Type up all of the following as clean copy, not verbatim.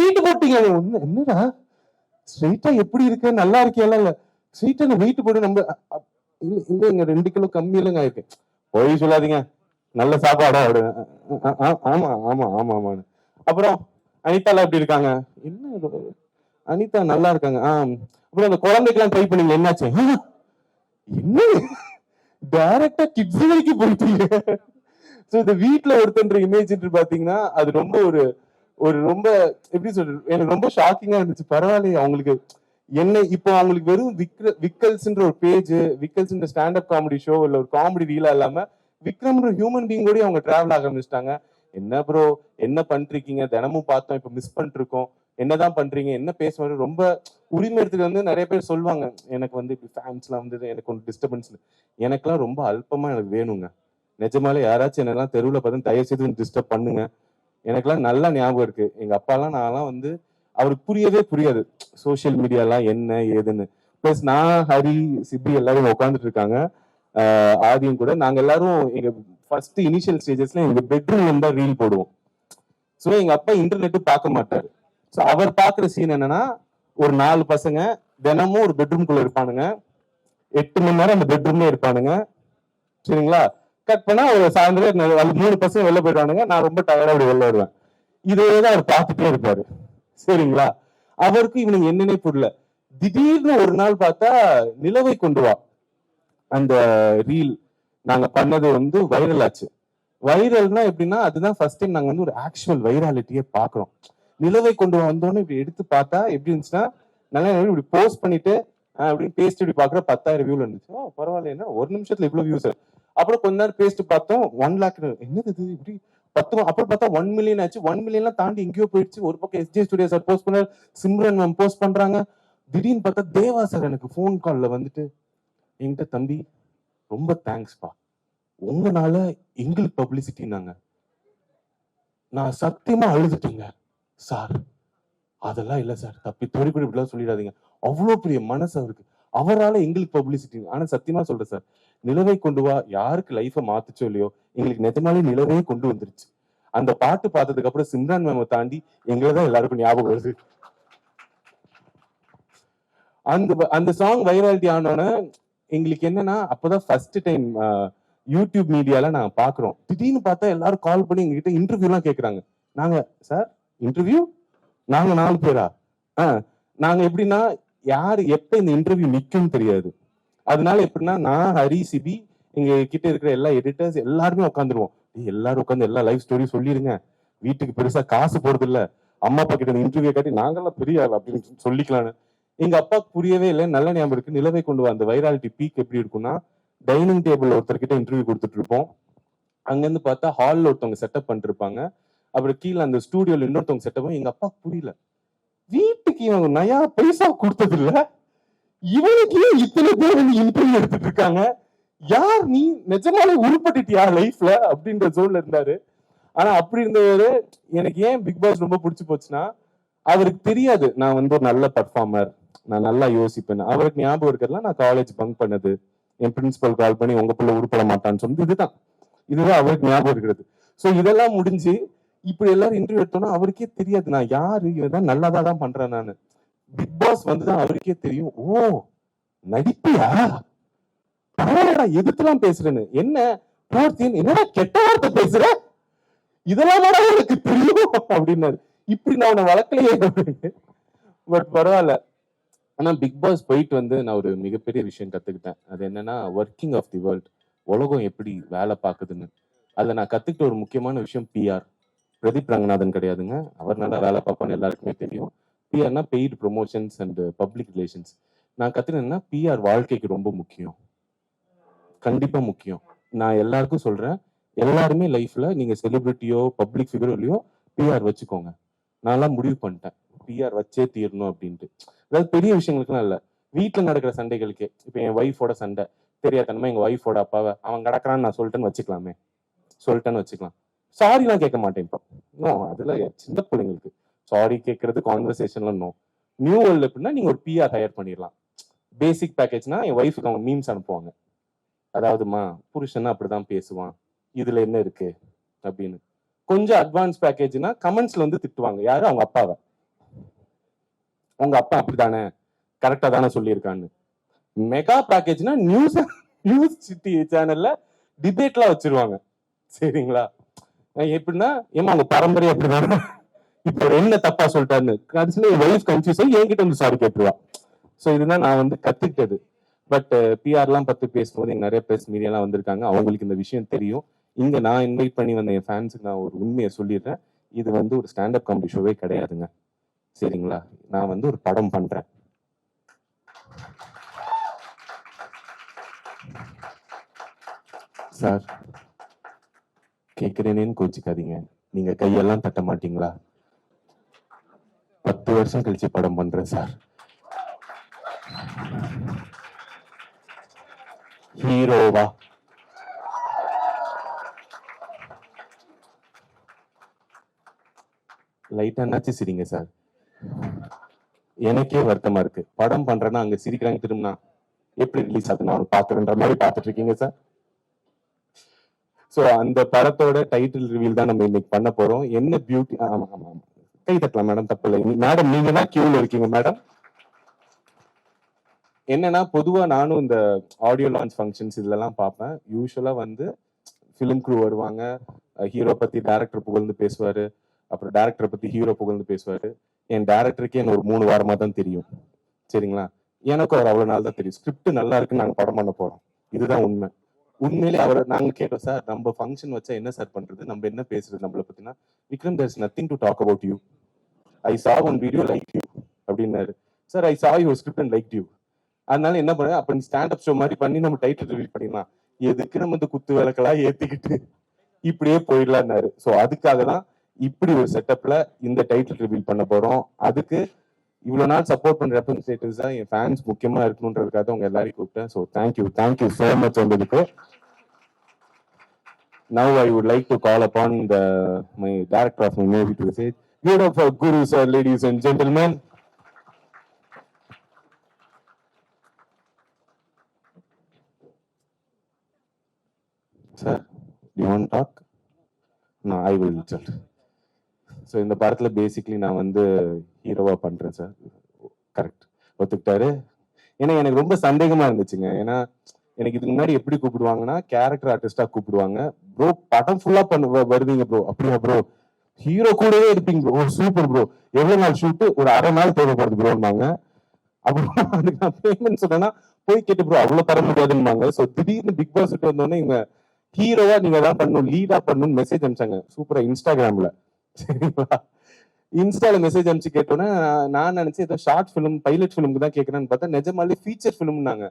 Wait போட்டீங்க. என்னடா ஸ்ட்ரெயிட்டா எப்படி இருக்கு, நல்லா இருக்கேல, இல்ல ஸ்ட்ரெயிட்டா வெயிட் போட்டு நம்ம இங்க 2 கிலோ கம்மியிலங்க ஆயிருக்கு. போய் சொல்லாதீங்க, நல்ல சாப்பாடா. ஆமா ஆமா ஆமா ஆமா. அப்புறம் அனிதாலாம் எப்படி இருக்காங்க? என்ன அனிதா நல்லா இருக்காங்க. அப்புறம் அந்த குழந்தைக்கெல்லாம் ட்ரை பண்ணீங்க, என்னாச்சு? என்ன டைரக்டா கிட்ஸ் வரைக்கும் போயிட்டீங்க. சோ இந்த வீட்டுல ஒருத்தன்ற இமேஜ் பாத்தீங்கன்னா அது ரொம்ப ஒரு ரொம்ப எப்படி சொல்றது, எனக்கு ரொம்ப ஷாக்கிங்கா இருந்துச்சு. பரவாயில்லையே அவங்களுக்கு என்ன இப்போ அவங்களுக்கு வெறும் விக்கல்ஸ்ன்ற ஒரு பேஜ், விக்கல்ஸ்ன்ற ஸ்டாண்டப் காமெடி ஷோ இல்ல ஒரு காமெடி ரீலா இல்லாம விக்ரம்ன்ற ஹியூமன் பீங் கூட அவங்க டிராவல் ஆக ஆரம்பிச்சிட்டாங்க. என்ன ப்ரோ என்ன பண்றீங்க, தினமும் பார்த்தோம், இப்ப மிஸ் பண்ணிட்டு இருக்கோம், என்னதான் பண்றீங்க, என்ன பேசுவாரு, ரொம்ப உரிமை எடுத்துட்டு வந்து நிறைய பேர் சொல்லுவாங்க, எனக்கு வந்து இப்படி ஃபேன்ஸ்லாம் வந்து எனக்கு ஒரு டிஸ்டர்பன்ஸ். எனக்கெல்லாம் ரொம்ப அல்பமா எனக்கு வேணுங்க. நிஜமாலே யாராச்சும் என்னெல்லாம் தெருவில் பார்த்து தயவு செய்து டிஸ்டர்ப் பண்ணுங்க. எனக்கெல்லாம் நல்லா ஞாபகம் இருக்கு. எங்க அப்பாலாம் நான்லாம் வந்து அவருக்கு புரியவே புரியாது சோசியல் மீடியாலாம் என்ன ஏதுன்னு. பிளஸ் நான் ஹரி சிபி எல்லாரும் உட்காந்துட்டு இருக்காங்க, ஆதியும் கூட. நாங்க எல்லாரும் எங்க ஃபர்ஸ்ட் இனிஷியல் ஸ்டேஜஸ்ல எங்க பெட்ரூம் தான் ரீல் போடுவோம். ஸோ எங்க அப்பா இன்டர்நெட்டு பார்க்க மாட்டாரு. ஸோ அவர் பார்க்குற சீன் என்னன்னா, ஒரு 4 பசங்க தினமும் ஒரு பெட்ரூம்குள்ள இருப்பானுங்க, 8 மணி நேரம் அந்த பெட்ரூம்ல இருப்பானுங்க. சரிங்களா? கட் பண்ணா ஒரு சாயந்தரம் 3 பசங்க வெளில போயிடுவானுங்க, நான் ரொம்ப டயர்டா அப்படி வெளில வருவேன். இதேதான் அவர் பார்த்துட்டே இருப்பாரு. சரிங்களா? அவருக்கு இவனுக்கு என்னன்னே புரியல. திடீர்னு ஒரு நாள் பார்த்தா நிலவை கொண்டு வா அந்த ரீல் நாங்க பண்ணது வந்து வைரல் ஆச்சு. வைரல்னா எப்படின்னா அதுதான் ஃபர்ஸ்ட் டைம் நாங்க வந்து ஒரு ஆக்சுவல் வைராலிட்டியே பாக்குறோம். நிலவை கொண்டு வந்தோன்னு இப்படி எடுத்து பார்த்தா எப்படி இருந்துச்சுன்னா, நல்லா இப்படி போஸ்ட் பண்ணிட்டு அப்படின்னு பேஸ்ட் இப்படி பாக்குற 10,000 வியூல இருந்துச்சு. பரவாயில்ல, என்ன ஒரு நிமிஷத்துல இவ்வளவு வியூஸ். அப்புறம் கொஞ்ச நேரம் பேஸ்ட் பார்த்தோம், 1 லேக். என்னது இது இப்படி 10. அப்புறம் பார்த்தா 1 மில்லியன் ஆச்சு. 1 மில்லியன்லாம் தாண்டி எங்கேயோ போயிடுச்சு. ஒரு பக்கம் எஸ்ஜே ஸ்டுடியோ சார் போஸ்ட் பண்ணாரு, சிம்ரன் மேம் போஸ்ட் பண்றாங்க. திடீர்னு பார்த்தா தேவா சார் எனக்கு ஃபோன் கால்ல வந்துட்டு என்கிட்ட, தம்பி ரொம்ப தேங்க்ஸ்பா, உங்களால எங்களுக்கு பப்ளிசிட்டினாங்க. நான் சத்தியமா அழுதுட்டீங்க சார். அதெல்லாம் இல்ல சார், தப்பி தொழில் இப்படிலாம் சொல்லிடாதீங்க. அவ்வளோ பெரிய மனசு அவருக்கு, அவரால் எங்களுக்கு பப்ளிசிட்டி. ஆனா சத்தியமா சொல்றேன் சார், நிலவை கொண்டு வா யாருக்கு லைஃபை மாத்துச்சோ இல்லையோ, எங்களுக்கு நிஜமாலே நிலவே கொண்டு வந்துருச்சு. அந்த பாட்டு பார்த்ததுக்கு அப்புறம் சிம்ரான் மேமை தாண்டி எங்களை தான் எல்லாருக்கும் ஞாபகம் வருது. அந்த சாங் வைராலிட்டி ஆனோன்னு எங்களுக்கு என்னன்னா, அப்பதான் ஃபர்ஸ்ட் டைம் யூடியூப் மீடியால நாங்க பாக்குறோம். திடீர்னு பார்த்தா எல்லாரும் கால் பண்ணி எங்ககிட்ட இன்டர்வியூ எல்லாம் கேக்குறாங்க. நாங்க சார் இன்டர்வியூ, நாங்க 4 பேரா? நாங்க எப்படின்னா யாரு எப்ப இந்த இன்டர்வியூ நிக்கும்னு தெரியாது. அதனால எப்படின்னா நான் ஹரி சிபி எங்க கிட்ட இருக்கிற எல்லா எடிட்டர்ஸ் எல்லாருமே உட்காந்துருவோம். எல்லாரும் உட்காந்து எல்லா லைஃப் ஸ்டோரி சொல்லிருங்க, வீட்டுக்கு பெருசா காசு போறது இல்ல, அம்மா அப்பா கிட்ட இன்டர்வியூ காட்டி நாங்கெல்லாம் பெரிய ஆள் அப்படின்னு சொல்லிக்கலான்னு. எங்க அப்பாவுக்கு புரியவே இல்லை. நல்ல ஞாபகம் இருக்கு, நிலவை கொண்டு வந்த வைராலிட்டி பீக் எப்படி இருக்கும்னா, டைனிங் டேபிள் ஒருத்தர்கிட்ட இன்டர்வியூ கொடுத்துட்டு இருப்போம். அங்கிருந்து பார்த்தா ஹால்ல ஒருத்தவங்க செட்டப் பண்ணிட்டு இருப்பாங்க. அப்புறம் கீழே அந்த ஸ்டூடியோல இன்னொருத்தவங்க செட்டப். எங்க அப்பாவுக்கு புரியல, வீட்டுக்கு இவங்க நயா பைசா கொடுத்தது இல்ல, இவனுக்கு இத்தனை பேர் இன்டர்வியூ எடுத்துட்டு இருக்காங்க, யார் நீ, நிஜமாலே உருப்பட்டுட்டியா லைஃப்ல அப்படின்ற ஜோன்ல இருந்தாரு. ஆனா அப்படி இருந்தவரு எனக்கு ஏன் பிக் பாஸ் ரொம்ப பிடிச்சு போச்சுன்னா, அவருக்கு தெரியாது நான் வந்து ஒரு நல்ல பர்ஃபார்மர், நான் நல்லா யோசிப்பேன். அவருக்கு ஞாபகம் இருக்கிறதுலாம் நான் காலேஜ் பங்க் பண்ணது, என் பிரின்சிபல் கால் பண்ணி உங்க பிள்ளை உருப்பட மாட்டான்னு சொன்னது, இதுதான் அவருக்கு ஞாபகம் இருக்கிறது. சோ இதெல்லாம் முடிஞ்சு இப்படி எல்லாரும் இன்டர்வியூ எடுத்தோம்னா அவருக்கே தெரியாது நான் யாரு, இவன் நல்லாதான் பண்றேன் நானு. பிக் பாஸ் வந்துதான் அவருக்கே தெரியும், ஓ நடிப்பியா, பரவாயில்லடா எதிர்த்துலாம் பேசுறேன்னு. என்ன என்னடா கெட்ட வார்த்தை பேசுற, இதெல்லாம் எனக்கு தெரியும் அப்படின்னாரு. இப்படி நான் உன்னை வளர்க்கலையே. பட் பரவாயில்ல. ஆனா பிக் பாஸ் போயிட்டு வந்து நான் ஒரு மிகப்பெரிய விஷயம் கத்துக்கிட்டேன். அது என்னன்னா, ஒர்க்கிங் ஆஃப் தி வேர்ல்ட், உலகம் எப்படி வேலை பார்க்குதுன்னு. அதுல நான் கத்துக்கிட்ட ஒரு முக்கியமான விஷயம் பிஆர். பிரதீப் ரங்கநாதன் கிடையாதுங்க, அவர் நல்லா வேலை பார்ப்பான்னு எல்லாருக்குமே தெரியும். பிஆர்னா paid promotions and public relations. நான் கத்துக்கிட்டேன்னா பிஆர் வாழ்க்கைக்கு ரொம்ப முக்கியம், கண்டிப்பா முக்கியம். நான் எல்லாருக்கும் சொல்றேன், எல்லாருமே லைஃப்ல நீங்க செலிபிரிட்டியோ பப்ளிக் ஃபிகரோ இல்லையோ பிஆர் வச்சுக்கோங்க. நான்லாம் முடிவு பண்ணிட்டேன் பிஆர் வச்சே தீரணும் அப்படின்ட்டு. அதாவது பெரிய விஷயங்களுக்குலாம் இல்ல, வீட்டுல நடக்கிற சண்டைகளுக்கே. இப்ப என் ஒய்ஃபோட சண்டை தெரியாதனமா எங்க ஒய்ஃபோட அப்பாவை அவன் கிடக்குறான்னு நான் சொல்லிட்டேன்னு வச்சுக்கலாம். சாரிலாம் கேட்க மாட்டேன் இப்போ. அதுல சின்ன பிள்ளைங்களுக்கு சாரி கேட்கறது கான்வர்சேஷன்ல நியூ வேர்ல்ட் எப்படின்னா நீங்க ஒரு பிஆர் ஹையர் பண்ணிடலாம். பேசிக் பேக்கேஜ்னா என் ஒய்ஃபுக்கு அவங்க மீம்ஸ் அனுப்புவாங்க, அதாவதுமா புருஷன்னா அப்படிதான் பேசுவான், இதுல என்ன இருக்கு அப்படின்னு. கொஞ்சம் அட்வான்ஸ் பேக்கேஜ்னா கமெண்ட்ஸ்ல வந்து திட்டுவாங்க, யாரு, அவங்க அப்பாவை. உங்க அப்பா அப்படித்தானே, கரெக்டா தானே சொல்லியிருக்கான்னு. மெகா பேக்கேஜ்னா நியூஸ் நியூஸ் சிட்டி சேனல்ல டிபேட்லாம் வச்சிருவாங்க. சரிங்களா? எப்படின்னா, ஏமா உங்க பரம்பரை அப்படிதானே, இப்போ என்ன தப்பா சொல்லிட்டாருன்னு கடைசியில என் வைஃப் கன்ஃபியூஸ் ஆகி என்கிட்ட வந்து சாரி கேட்டுருவா. ஸோ இதுதான் நான் வந்து கத்துக்கிட்டது. பட் பிஆர்லாம் பத்தி பேசும்போது எங்க நிறைய பேர் மீடியாலாம் வந்திருக்காங்க, அவங்களுக்கு இந்த விஷயம் தெரியும். இங்க நான் இன்வைட் பண்ணி வந்த என் ஃபேன்ஸுக்கு நான் ஒரு உண்மையை சொல்லிடுறேன். இது வந்து ஒரு ஸ்டாண்டப் காமெடி ஷோவே கிடையாதுங்க. சரிங்களா? நான் வந்து ஒரு படம் பண்றேன். சார் கேட்கிறேனேன்னு கோச்சிக்காதீங்க, நீங்க கையெல்லாம் தட்ட மாட்டீங்களா? 10 வருஷம் கழிச்சு படம் பண்றேன் சார். ஹீரோவா? லைட்டா என்னாச்சு சிரிங்க சார். எனக்கே வருத்தமா இருக்கு. படம் பண்றேன்னா அங்க சிரிக்கிறாங்க, திரும்பினா எப்படி ரிலீஸ் ஆகுது நான் பாக்குறேன்ற மாதிரி பாத்துட்டு இருக்கீங்க சார். சோ அந்த படத்தோட டைட்டில் ரிவீல் தான் நம்ம இன்னைக்கு பண்ண போறோம். என்ன பியூட்டி. ஆமா ஆமா ஆமா, கை தட்டலாம் மேடம், தப்பு இல்லை மேடம். நீங்க தான் கியூல இருக்கீங்க மேடம். என்னன்னா, பொதுவா நானும் இந்த ஆடியோ லான்ச் ஃபங்க்ஷன்ஸ் இதெல்லாம் பார்ப்பேன். யூஸ்வலா வந்து ஃபிலிம் க்ரூ வருவாங்க, ஹீரோ பத்தி டேரக்டர் புகழ்ந்து பேசுவாரு, அப்புறம் டேரக்டரை பத்தி ஹீரோ புகழ்ந்து பேசுவாரு. என் டேரக்டருக்கே என்ன ஒரு 3 வாரமா தான் தெரியும். சரிங்களா? எனக்கும் அவர் அவ்வளவு நாள் தான் தெரியும். ஸ்கிரிப்ட் நல்லா இருக்குன்னு நாங்க படம் பண்ண போறோம், இதுதான் உண்மை. உண்மையிலே அவரை நாங்க கேட்டோம், சார் நம்ம ஃபங்க்ஷன் வச்சா என்ன சார் பண்றது, நம்ம என்ன பேசுறது நம்மளை பத்தினா. Vikram, there is nothing to talk about you, I saw one video like you அப்படின்னாரு. Sir I saw your script and like you. அதனால என்ன பண்ண, அப்ப நீ ஸ்டாண்டப் ஷோ மாதிரி பண்ணி நம்ம டைட்டில் ரிவீல் பண்ணிடலாம், எதுக்கு நம்ம இந்த குத்து விளக்கெல்லாம் ஏத்திக்கிட்டு இப்படியே போயிடலான்னாரு. ஸோ அதுக்காக தான் இப்படி ஒரு செட்டப்ல இந்த டைட்டில் ரிவீல் பண்ண போறோம். அதுக்கு இவ்வளவு நாள் சப்போர்ட் பண்ற ரெப்ரஸன்டேட்டிவ்ஸ் தான் என் ஃபேன்ஸ் முக்கியமா இருக்கணுன்றதுக்காக உங்க எல்லாரையும் கூப்பிட்டேன். ஸோ தேங்க்யூ சோ மச் வந்ததுக்கு. Now I would like to call upon my director of my movie to say, give it up for Guru sir, ladies and gentlemen. Sir, do you want to talk? No, I will tell. So இந்த படத்துல basically நான் வந்து ஹீரோவா பண்றேன் sir. Correct, ஒத்துக்கிட்டாரு. ஏன்னா எனக்கு ரொம்ப சந்தேகமா இருந்துச்சுங்க. ஏன்னா எனக்கு இதுக்கு முன்னாடி எப்படி கூப்பிடுவாங்கன்னா, கேரக்டர் ஆர்டிஸ்டா கூப்பிடுவாங்க. ப்ரோ படம் ஃபுல்லா வருவீங்க ப்ரோ, அப்படியா ப்ரோ, ஹீரோ கூடவே இருப்பீங்க ப்ரோ, சூப்பர் ப்ரோ, எவ்வளவு நாள் ஷூட்டு, ஒரு அரை நாள் தேவைப்படுது ப்ரோன்னாங்க. அப்புறம் அதுக்கு நான் பேமெண்ட் சொன்னேன்னா, போய் கேட்டு ப்ரோ அவ்வளவு தர முடியாதுன்னாங்க. ஸோ திடீர்னு பிக் பாஸ் விட்டு வந்தோடனே இவங்க ஹீரோவா நீங்க தான் பண்ணணும், லீடா பண்ணணும்னு மெசேஜ் அனுப்பிச்சாங்க சூப்பரா இன்ஸ்டாகிராம்ல. சரிங்களா? இன்ஸ்டால மெசேஜ் அனுப்பிச்சு கேட்டோன்னே நான் நினைச்சேன் ஏதோ ஷார்ட் ஃபிலிம் பைலட் ஃபிலிமுக்கு தான் கேட்கறேன்னு பார்த்தா நிஜமாலே ஃபீச்சர் ஃபிலிம்னாங்க.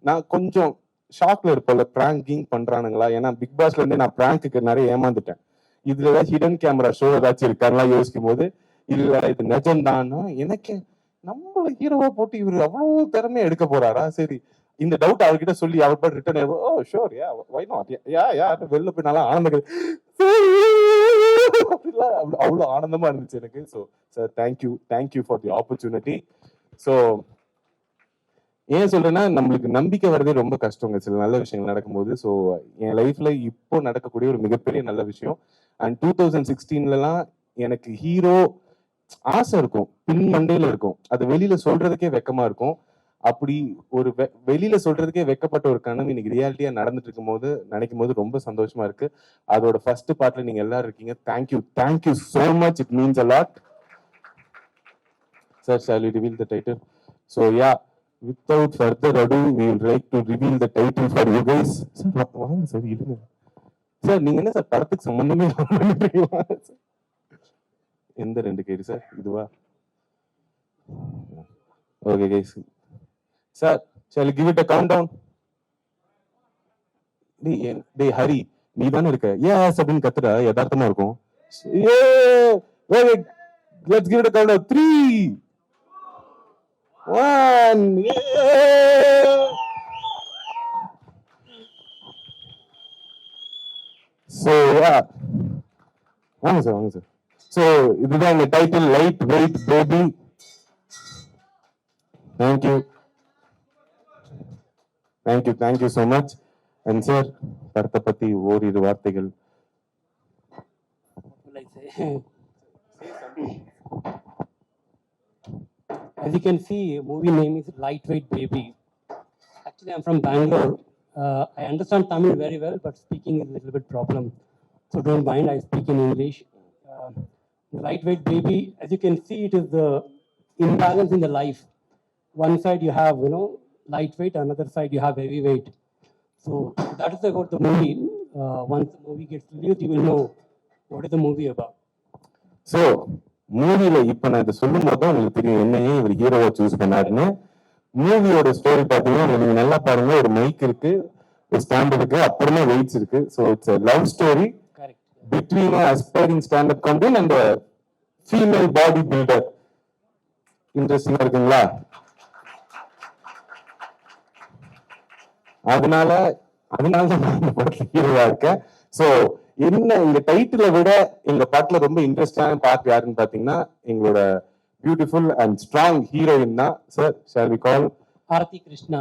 நான் கொஞ்சம் ஷாக்ல இருப்பேன்ல, பிராங்கிங் பண்றானுங்களா? ஏன்னா பிக் பாஸ்ல இருந்தே நான் பிராங்க்கு நிறைய ஏமாந்துட்டேன். இதுல ஏதாவது ஹிடன் கேமரா ஷோ ஏதாச்சும் இருக்காருலாம் யோசிக்கும் போது இல்ல இது நிஜம்தான். எனக்கு நம்ம ஹீரோவா போட்டு இவரு அவ்வளவு திறமையா எடுக்க போறாரா? சரி, இந்த டவுட் அவர்கிட்ட சொல்லி அவர் பாட்டு return, oh sure yeah why not yeah வெளில போய் நல்லா ஆனந்தம், அவ்வளவு ஆனந்தமா இருந்துச்சு எனக்கு. So sir thank you for the opportunity. So ஏன் சொல்றேன்னா, நம்மளுக்கு நம்பிக்கை வர்றதே ரொம்ப கஷ்டங்க சில நல்ல விஷயங்கள் நடக்கும்போது. ஸோ என் லைஃப்ல இப்போ நடக்கக்கூடிய ஒரு மிகப்பெரிய நல்ல விஷயம். அண்ட் 2016லலாம் எனக்கு ஹீரோ ஆசை இருக்கும், பின் மண்டையில இருக்கும், அது வெளியில சொல்றதுக்கே வெக்கமா இருக்கும். அப்படி ஒரு வெளியில சொல்றதுக்கே வெக்கப்பட்ட ஒரு கனவு இன்னைக்கு ரியாலிட்டியா நடந்துட்டு இருக்கும் போது நினைக்கும் போது ரொம்ப சந்தோஷமா இருக்கு. அதோட ஃபர்ஸ்ட் பார்ட்ல நீங்க எல்லாரும் இருக்கீங்க. Thank you so much, it means a lot. Sir, shall we reveal the title? So yeah, without further ado, we would like to reveal the title for you guys. Sir, வாங்க சார், இருங்க sir. நீங்க என்ன sir படத்துக்கு சம்பந்தமே எந்த 2 கேடு sir, இதுவா? Okay guys. Sir, shall we give it a countdown? டேய் ஹரி, நீ தானே இருக்க, எஸ் அப்படின்னு கத்துறா, யதார்த்தமா இருக்கும். Let's give it a countdown. 3, 1. So yeah, வாங்க சார். ஸோ இதுதான் இந்த title, light weight baby. Thank you so much. And sir, படத்தை பத்தி ஓரிரு வார்த்தைகள். As you can see, movie name is Lightweight Baby. Actually, I'm from Bangalore. I understand Tamil very well, but speaking is a little bit problem. So don't mind, I speak in English. Lightweight Baby, as you can see, it is the imbalance in the life. One side you have, lightweight, another side you have heavyweight. So that is about the movie. Once the movie gets released, you will know what is the movie about. So மூவில இப்ப நான் இதை சொல்லும் போது தான் உங்களுக்கு தெரியும் என்னையே இவர் ஹீரோவை சூஸ் பண்ணாருன்னு. மூவியோட ஸ்டோரி பார்த்தீங்கன்னா நீங்க நல்லா பாருங்க, ஒரு மைக் இருக்கு, ஒரு ஸ்டாண்ட் இருக்கு, அப்புறமா வெயிட்ஸ் இருக்கு. So it's love story between aspiring standup comedian and female body builder. இன்ட்ரெஸ்டிங்கா இருக்குங்களா? அதனால தான் நான் இந்த படத்துல ஹீரோவா இருக்கேன். ஸோ என்ன இந்த டைட்டிலை விட எங்க பாட்டுல ரொம்ப இன்ட்ரெஸ்டான பார்ட் யாருன்னு பாத்தீங்கன்னா எங்களோட பியூட்டிஃபுல் அண்ட் ஸ்ட்ராங் ஹீரோயின் தான். Sir, shall we call Aarthi Krishna?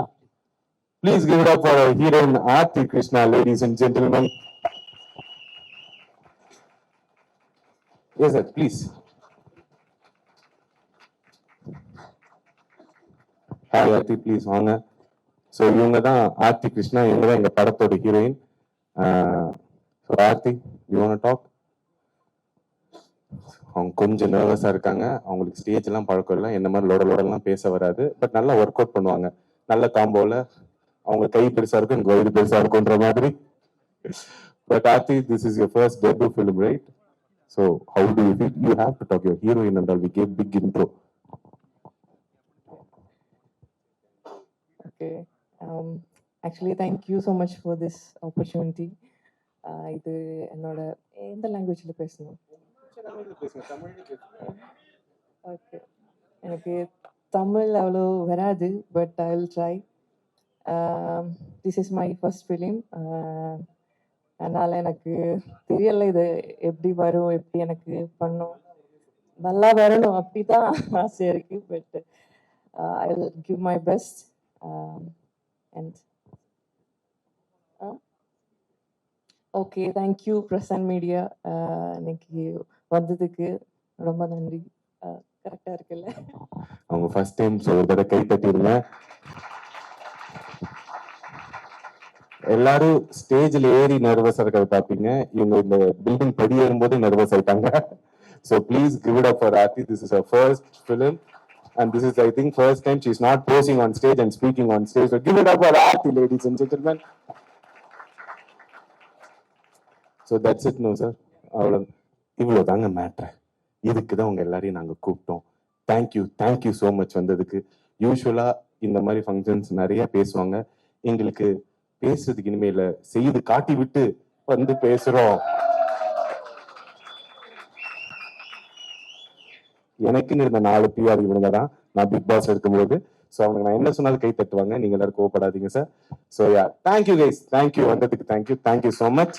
Please give it up for our heroine Aarthi Krishna, ladies and gentleman. Yes sir, please. Hi Aarthi, please வாங்க. ஸோ இவங்க தான் ஆர்த்தி கிருஷ்ணா, இவங்க தான் எங்க படத்தோட heroine. So Aarthi, you want talk? அவங்க கொஞ்சம் நர்வஸா இருக்காங்க, அவங்களுக்கு ஸ்டேஜ் எல்லாம் பழக்கம் இல்லை, என்ன மாதிரி லோடெல்லாம் பேச வராது, பட் நல்லா ஒர்க் அவுட் பண்ணுவாங்க. நல்ல காம்போல அவங்க கை பெருசா இருக்கும், எனக்கு வயிறு பெருசா இருக்கும்ன்ற மாதிரி. But Aarthi, this is your first debut film, right? So how do you feel? You have to talk. Your heroine and all, we gave big intro. Okay. Actually, thank you so much for this opportunity. இது என்னோட எந்த லாங்குவேஜில் பேசணும்? Okay, எனக்கு தமிழ் அவ்வளோ வராது, but I will try. This is my first film. அதனால் எனக்கு தெரியலை இது எப்படி வரும், எப்படி எனக்கு பண்ணும், நல்லா வரணும் அப்படி தான் ஆசை இருக்குது. But I will give my best. And okay, thank you present media. இன்னைக்கு வந்ததுக்கு ரொம்ப நன்றி. கரெக்டாக இருக்குல்ல? அவங்க ஃபர்ஸ்ட் டைம் சொல்றத கை தட்டிடுங்க. எல்லாரும் ஸ்டேஜ்ல ஏறி நர்வஸா இருக்கிறத பாப்பீங்க, இவங்க இந்த பில்டிங் படி ஏறும்போது நர்வஸ் ஆயிட்டாங்க. So please give it up for Aarthi. This is her first film. And this is, I think, first time she's not posing on stage and speaking on stage. So give it up for Aarti, ladies and gentlemen. So that's it, no sir. இவ்வளோ தாங்க matter. இதுக்கு தான் உங்க எல்லாரையும் நாங்கள் கூப்பிட்டோம். Thank you so much வந்ததுக்கு. யூஸ்வலா இந்த மாதிரி ஃபங்க்ஷன்ஸ் நிறைய பேசுவாங்க, எங்களுக்கு பேசுறதுக்கு இனிமேல செய்து காட்டி விட்டு வந்து பேசுறோம். எனக்குன்னு இருந்த 4 PR இவங்க தான் நான் பிக் பாஸ் இருக்கும்போது. ஸோ அவங்க நான் என்ன சொன்னாலும் கை தட்டுவாங்க. நீங்க எல்லாரும் கோவப்படாதீங்க sir. So yeah, thank you guys, thank you வந்ததுக்கு, தேங்க்யூ ஸோ மச்.